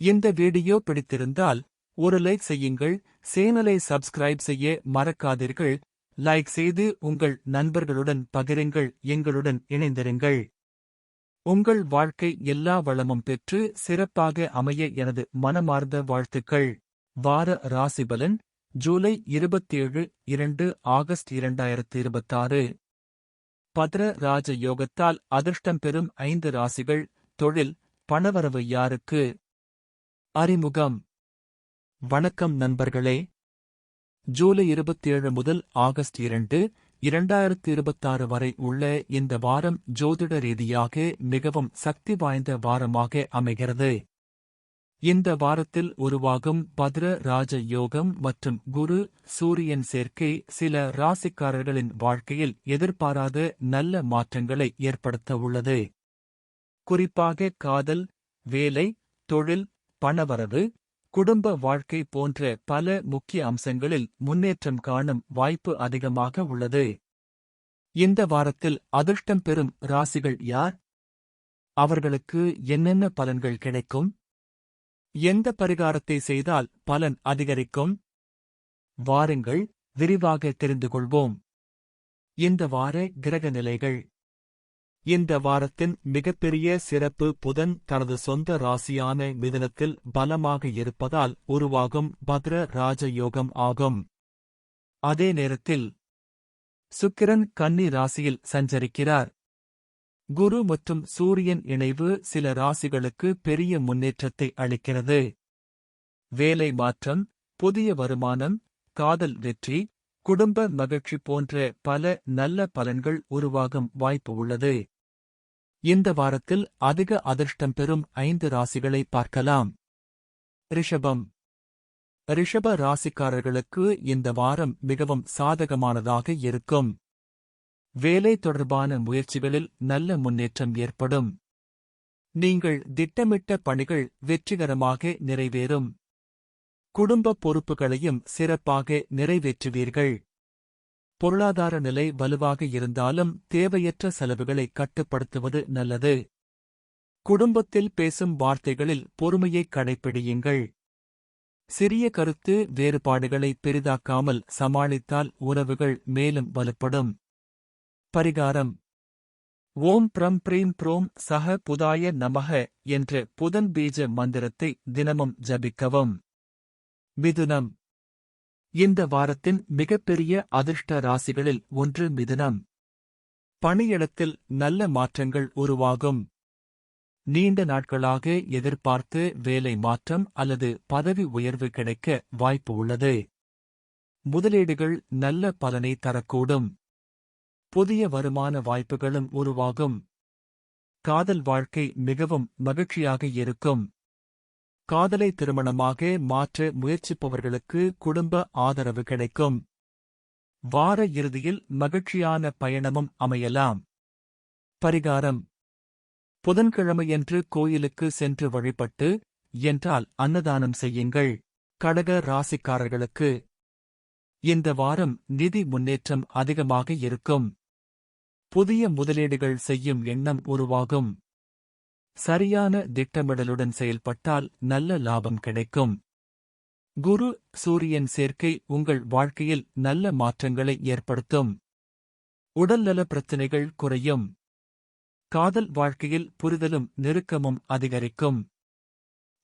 இந்த வீடியோ பிடித்திருந்தால் ஒரு லைக் செய்யுங்கள். சேனலை சப்ஸ்கிரைப் செய்ய மறக்காதீர்கள். லைக் செய்து உங்கள் நண்பர்களுடன் பகிருங்கள். எங்களுடன் இணைந்திருங்கள். உங்கள் வாழ்க்கை எல்லா வளமும் பெற்று சிறப்பாக அமைய எனது மனமார்ந்த வாழ்த்துக்கள். வார ராசிபலன் ஜூலை 27, 2 ஆகஸ்ட் 2026. பத்ர ராஜ யோகத்தால் அதிர்ஷ்டம் பெறும் 5 ராசிகள். தொழில், பணவரவு யாருக்கு? அறிமுகம். வணக்கம் நண்பர்களே. ஜூலை 27 முதல் ஆகஸ்ட் 2, 2026 வரை உள்ள இந்த வாரம் ஜோதிட ரீதியாக மிகவும் சக்தி வாய்ந்த வாரமாக அமைகிறது. இந்த வாரத்தில் உருவாகும் பத்ர ராஜ யோகம் மற்றும் குரு சூரியன் சேர்க்கை சில ராசிக்காரர்களின் வாழ்க்கையில் எதிர்பாராத நல்ல மாற்றங்களை ஏற்படுத்த உள்ளது. குறிப்பாக காதல், வேலை, தொழில், பணவரவு, குடும்ப வாழ்க்கை போன்ற பல முக்கிய அம்சங்களில் முன்னேற்றம் காணும் வாய்ப்பு அதிகமாக உள்ளது. இந்த வாரத்தில் அதிர்ஷ்டம் பெறும் ராசிகள் யார்? அவர்களுக்கு என்னென்ன பலன்கள் கிடைக்கும்? எந்த பரிகாரத்தை செய்தால் பலன் அதிகரிக்கும்? வாருங்கள், விரிவாக தெரிந்து கொள்வோம். இந்த வார கிரக நிலைகள். இந்த வாரத்தின் மிகப்பெரிய சிறப்பு புதன் தனது சொந்த ராசியான மிதுனத்தில் பலமாக இருப்பதால் உருவாகும் பத்ர ராஜ யோகம் ஆகும். அதே நேரத்தில் சுக்கிரன் கன்னி ராசியில் சஞ்சரிக்கிறார். குரு மற்றும் சூரியன் இணைவு சில ராசிகளுக்கு பெரிய முன்னேற்றத்தை அளிக்கிறது. வேலை மாற்றம், புதிய வருமானம், காதல் வெற்றி, குடும்ப மகிழ்ச்சி போன்ற பல நல்ல பலன்கள் உருவாகும் வாய்ப்பு உள்ளது. இந்த வாரத்தில் அதிக அதிர்ஷ்டம் பெறும் 5 ராசிகளை பார்க்கலாம். ரிஷபம். ரிஷப ராசிக்காரர்களுக்கு இந்த வாரம் மிகவும் சாதகமானதாக இருக்கும். வேலை தொடர்பான முயற்சிகளில் நல்ல முன்னேற்றம் ஏற்படும். நீங்கள் திட்டமிட்ட பணிகள் வெற்றிகரமாக நிறைவேறும். குடும்ப பொறுப்புகளையும் சிறப்பாக நிறைவேற்றுவீர்கள். பொருளாதார நிலை வலுவாக இருந்தாலும் தேவையற்ற செலவுகளை கட்டுப்படுத்துவது நல்லது. குடும்பத்தில் பேசும் வார்த்தைகளில் பொறுமையை கடைப்பிடியுங்கள். சிறிய கருத்து வேறுபாடுகளை பெரிதாக்காமல் சமாளித்தால் உறவுகள் மேலும் வலுப்படும். பரிகாரம். ஓம் ப்ரம் ப்ரீம் ப்ரோம் சஹ புதாய நமக என்ற புதன் பீஜ மந்திரத்தை தினமும் ஜபிக்கவும். மிதுனம். இந்த வாரத்தின் மிகப்பெரிய அதிர்ஷ்ட ராசிகளில் ஒன்று மிதுனம். பணியிடத்தில் நல்ல மாற்றங்கள் உருவாகும். நீண்ட நாட்களாக எதிர்பார்த்து வேலை மாற்றம் அல்லது பதவி உயர்வு கிடைக்க வாய்ப்பு உள்ளது. முதலீடுகள் நல்ல பலனை தரக்கூடும். புதிய வருமான வாய்ப்புகளும் உருவாகும். காதல் வாழ்க்கை மிகவும் மகிழ்ச்சியாக இருக்கும். காதலை திருமணமாக மாற்ற முயற்சிப்பவர்களுக்கு குடும்ப ஆதரவு கிடைக்கும். வார இறுதியில் மகிழ்ச்சியான பயணமும் அமையலாம். பரிகாரம். புதன்கிழமையன்று கோயிலுக்கு சென்று வழிபட்டு என்றால் அன்னதானம் செய்யுங்கள். கடக ராசிக்காரர்களுக்கு இந்த வாரம் நிதி முன்னேற்றம் அதிகமாக இருக்கும். புதிய முதலீடுகள் செய்யும் எண்ணம் உருவாகும். சரியான திட்டமிடலுடன் செயல்பட்டால் நல்ல லாபம் கிடைக்கும். குரு சூரியன் சேர்க்கை உங்கள் வாழ்க்கையில் நல்ல மாற்றங்களை ஏற்படுத்தும். உடல்நல பிரச்சினைகள் குறையும். காதல் வாழ்க்கையில் புரிதலும் நெருக்கமும் அதிகரிக்கும்.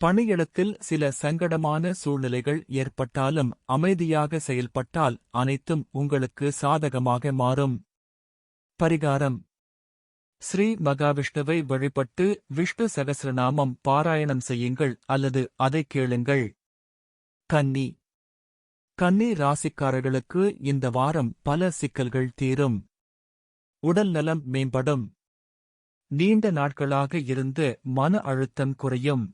பணியிடத்தில் சில சங்கடமான சூழ்நிலைகள் ஏற்பட்டாலும் அமைதியாக செயல்பட்டால் அனைத்தும் உங்களுக்கு சாதகமாக மாறும். பரிகாரம். ஸ்ரீ மகாவிஷ்ணுவை வழிபட்டு விஷ்ணு சகஸ்ரநாமம் பாராயணம் செய்யுங்கள் அல்லது அதை கேளுங்கள். கன்னி. கன்னி ராசிக்காரர்களுக்கு இந்த வாரம் பல சிக்கல்கள் தீரும். உடல் நலம் மேம்படும். நீண்ட நாட்களாக இருந்த மன அழுத்தம் குறையும்.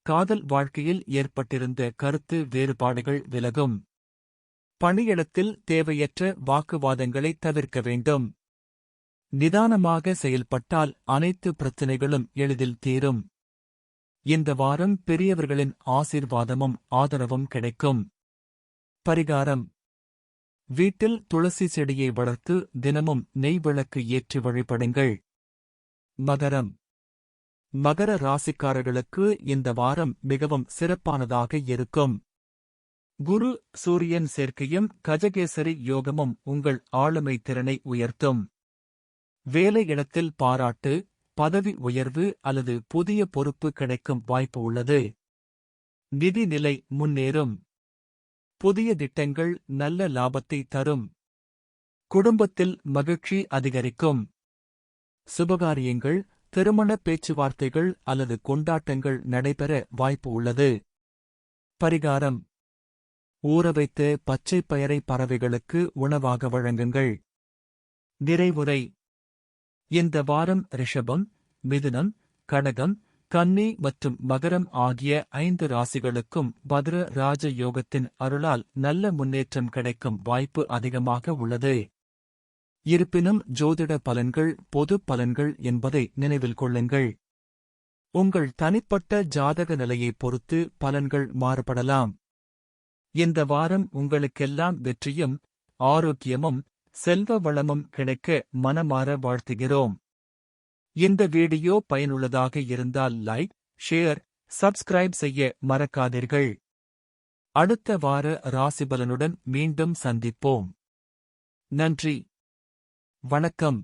காதல் வாழ்க்கையில் ஏற்பட்டிருந்த கருத்து வேறுபாடுகள் விலகும். பணியிடத்தில் தேவையற்ற வாக்குவாதங்களை தவிர்க்க வேண்டும். நிதானமாக செயல்பட்டால் அனைத்து பிரச்சினைகளும் எளிதில் தீரும். இந்த வாரம் பெரியவர்களின் ஆசீர்வாதமும் ஆதரவும் கிடைக்கும். பரிகாரம். வீட்டில் துளசி செடியை வளர்த்து தினமும் நெய் விளக்கு ஏற்றி வழிபடுங்கள். மகரம். மகர ராசிக்காரர்களுக்கு இந்த வாரம் மிகவும் சிறப்பானதாக இருக்கும். குரு சூரியன் சேர்க்கையும் கஜகேசரி யோகமும் உங்கள் ஆளுமை திறனை உயர்த்தும். வேலையிடத்தில் பாராட்டு, பதவி உயர்வு அல்லது புதிய பொறுப்பு கிடைக்கும் வாய்ப்பு உள்ளது. நிதி நிலை முன்னேறும். புதிய திட்டங்கள் நல்ல லாபத்தை தரும். குடும்பத்தில் மகிழ்ச்சி அதிகரிக்கும். சுபகாரியங்கள், திருமண பேச்சுவார்த்தைகள் அல்லது கொண்டாட்டங்கள் நடைபெற வாய்ப்பு உள்ளது. பரிகாரம்: ஊறவைத்த பச்சை பயறை பறவைகளுக்கு உணவாக வழங்குங்கள். நிறைவுரை: இந்த வாரம் ரிஷபம், மிதுனம், கடகம், கன்னி மற்றும் மகரம் ஆகிய 5 ராசிகளுக்கும் பத்ர ராஜ யோகத்தின் அருளால் நல்ல முன்னேற்றம் கிடைக்கும் வாய்ப்பு அதிகமாக உள்ளது. இருப்பினும் ஜோதிட பலன்கள் பொது பலன்கள் என்பதை நினைவில் கொள்ளுங்கள். உங்கள் தனிப்பட்ட ஜாதக நிலையைப் பொறுத்து பலன்கள் மாறுபடலாம். இந்த வாரம் உங்களுக்கெல்லாம் வெற்றியும் ஆரோக்கியமும் செல்வ வளமும் கிடைக்க மனமார வாழ்த்துகிறோம். இந்த வீடியோ பயனுள்ளதாக இருந்தால் லைக், ஷேர், சப்ஸ்கிரைப் செய்ய மறக்காதீர்கள். அடுத்த வார ராசிபலனுடன் மீண்டும் சந்திப்போம். நன்றி. வணக்கம்.